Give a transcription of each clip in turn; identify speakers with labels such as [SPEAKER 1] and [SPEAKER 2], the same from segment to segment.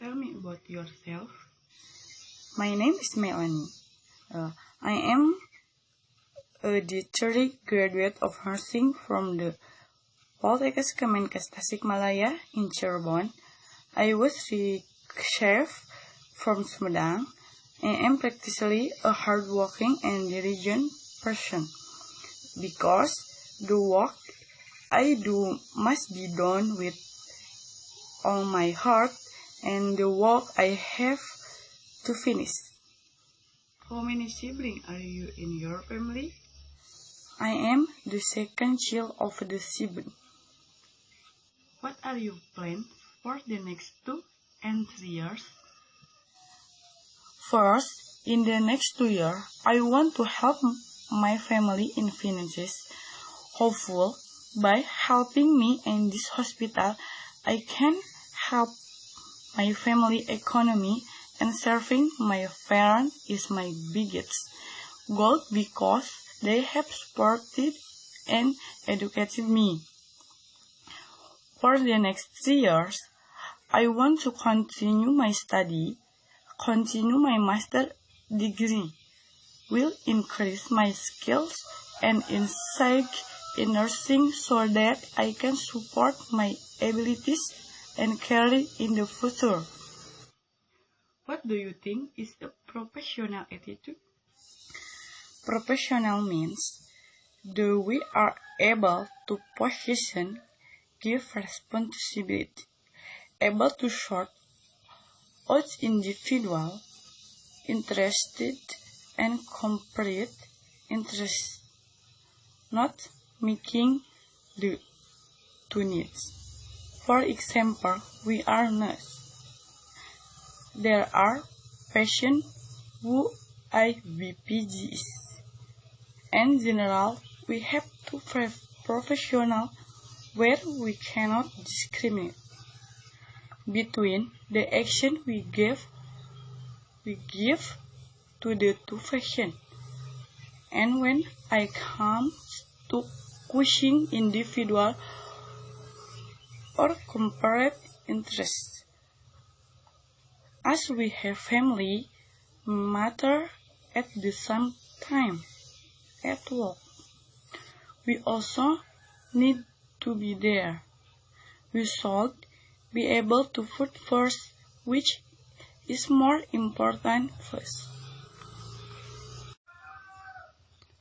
[SPEAKER 1] Tell me about yourself.
[SPEAKER 2] My name is Meilani. I am a D3 graduate of nursing from the Poltekkes Kemenkes Tasikmalaya in Cirebon. I was chef from Sumedang. I am practically a hardworking and diligent person because the work I do must be done with all my heart and the work I have to finish.
[SPEAKER 1] How many siblings are you in your family?
[SPEAKER 2] I am the second child of the sibling.
[SPEAKER 1] What are your plans for the next 2 and 3 years?
[SPEAKER 2] First, in the next 2 years, I want to help my family in finances. Hopeful, by helping me in this hospital, I can help my family economy, and serving my parents is my biggest goal because they have supported and educated me. For the next 3 years, I want to continue my study, continue my master degree, will increase my skills and insight in nursing so that I can support my abilities and career in the future.
[SPEAKER 1] What do you think is a professional attitude?
[SPEAKER 2] Professional means that we are able to position, give responsibility, able to sort out individual, interested and complete interest, not making the two needs. For example, we are nurse. There are patients who IVPGs. In general, we have to be professional where we cannot discriminate between the action we give to the two patients. And when I come to questioning individual or compared interests, as we have family matter at the same time at work, we also need to be there. We should be able to put first which is more important first.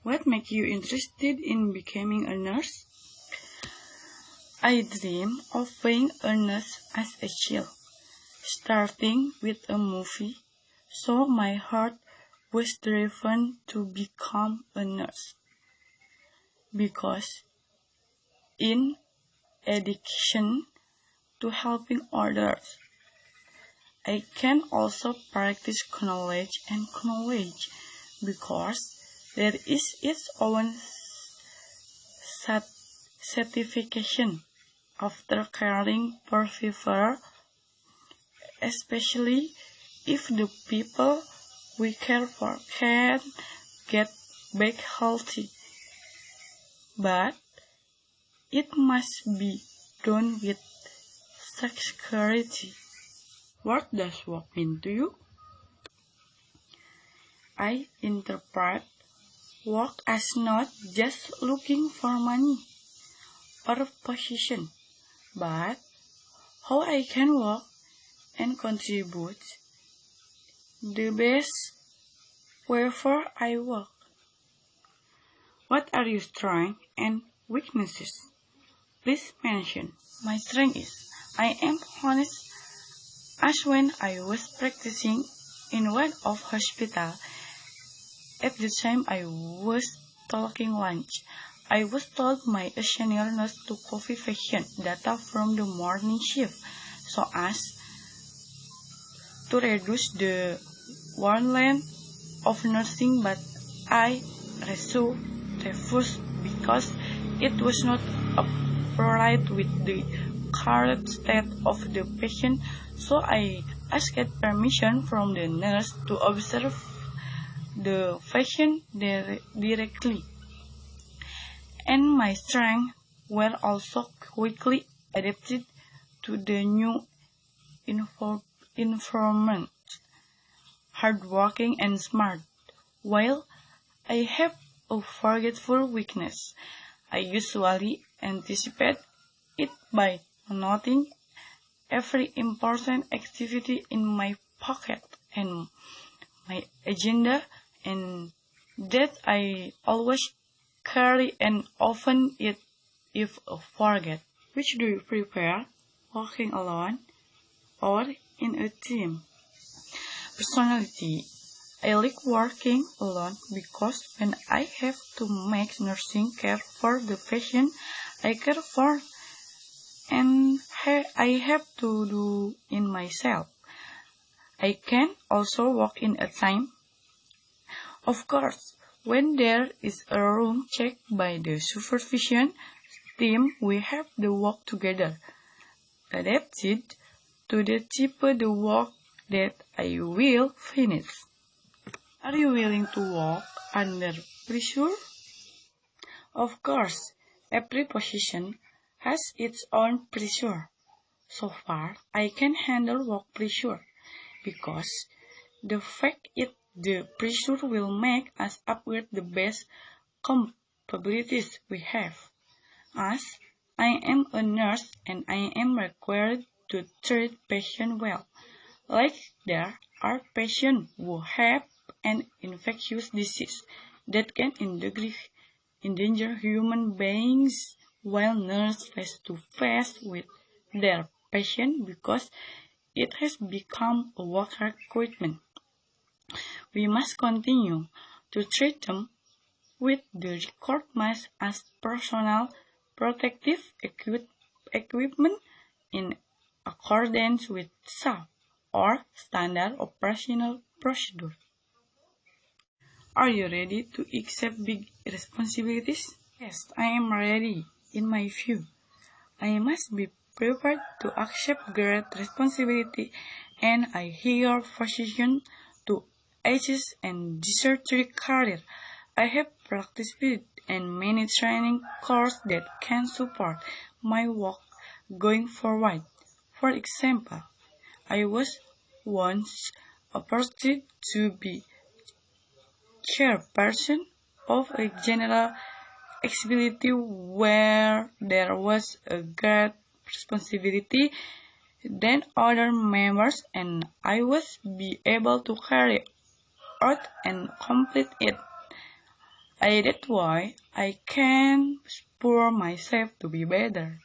[SPEAKER 2] What makes you interested in becoming a nurse? I dream of being a nurse as a child, starting with a movie, so my heart was driven to become a nurse. Because in addition to helping others, I can also practice knowledge and knowledge because there is its own certification after caring for people, especially if the people we care for can get back healthy. But it must be done with security.
[SPEAKER 1] What does work mean to you?
[SPEAKER 2] I interpret work as not just looking for money or position, but how I can work and contribute the best wherever I work. What are your strengths and weaknesses? Please mention. My strength is I am honest, as when I was practicing in one of hospital. At the time I was taking lunch, I was told by a senior nurse to copy patient data from the morning shift so as to reduce the workload of nursing, but I refused because it was not appropriate with the current state of the patient, so I asked permission from the nurse to observe the patient directly. And my strengths were also quickly adapted to the new informed, hardworking, and smart. While I have a forgetful weakness, I usually anticipate it by noting every important activity in my pocket and my agenda, and that I always carry and often it if I forget. Which do you prefer, walking alone or in a team? Personality. I like working alone because when I have to make nursing care for the patient I care for, and I have to do in myself, I can also work in a team. Of course, when there is a room checked by the supervision team, we have to work together, adapted to the type of work that I will finish. Are you willing to work under pressure? Of course, every position has its own pressure. So far, I can handle work pressure because the fact is the pressure will make us upgrade the best capabilities we have. As I am a nurse and I am required to treat patients well. Like there are patients who have an infectious disease that can endanger human beings, while nurses face to face with their patient because it has become a work requirement. We must continue to treat them with the required mask as personal protective equipment in accordance with SAP or standard operational procedure. Are you ready to accept big responsibilities? Yes, I am ready. In my view, I must be prepared to accept great responsibility, and I here position to achieve and desertory career. I have participated in many training courses that can support my work going forward. For example, I was once appointed to be chairperson of a general accessibility where there was a great responsibility than other members, and I was be able to carry out and complete it. That's why I can spur myself to be better.